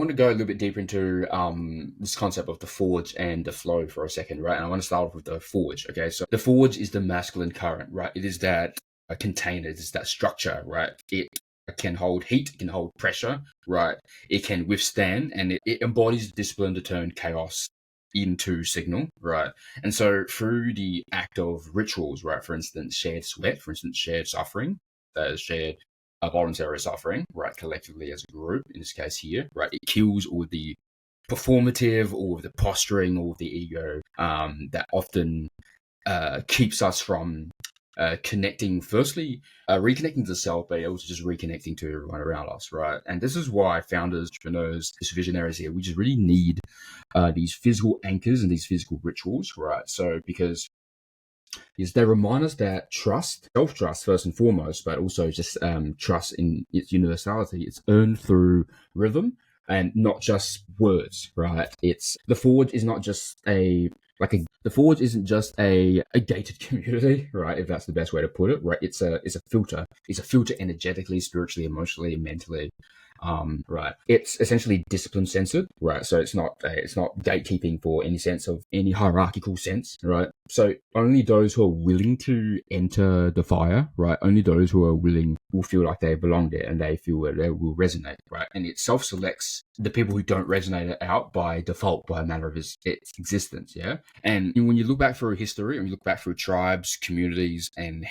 want to go a little bit deeper into this concept of the forge and the flow for a second, right? And I want to start off with the forge, okay? So the forge is the masculine current, right? It is that container, it is that structure, right? It can hold heat, it can hold pressure, right? It can withstand, and it embodies discipline to turn chaos into signal, right? And so through the act of rituals, right? For instance, shared sweat, for instance, shared suffering, shared voluntary suffering, right? Collectively as a group, in this case here, right? It kills all the performative, all of the posturing, all of the ego that often keeps us from connecting, firstly, reconnecting to self, but also just reconnecting to everyone around us, right? And this is why founders, entrepreneurs, these visionaries here, we just really need these physical anchors and these physical rituals, right? So because they remind us that trust, self-trust first and foremost, but also just trust in its universality, it's earned through rhythm and not just words, right? It's the forge is not just the forge isn't just a gated community, right? If that's the best way to put it, right? It's a filter. It's a filter energetically, spiritually, emotionally, mentally. Right. It's essentially discipline censored, right? So it's not gatekeeping for any sense of any hierarchical sense, right? So only those who are willing to enter the fire, right? Only those who are willing will feel like they belong there and they feel where they will resonate, right? And it self-selects the people who don't resonate out by default, by a matter of its existence, yeah? And when you look back through history and you look back through tribes, communities, and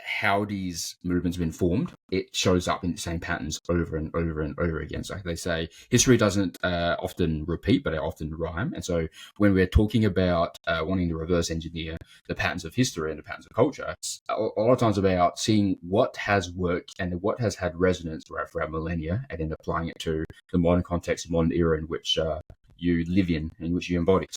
how these movements have been formed, it shows up in the same patterns over and over and over again. So they say history doesn't often repeat, but it often rhyme. And so when we're talking about wanting to reverse engineer the patterns of history and the patterns of culture, it's a lot of times about seeing what has worked and what has had resonance throughout millennia, and then applying it to the modern context, the modern era in which you live in which you embody.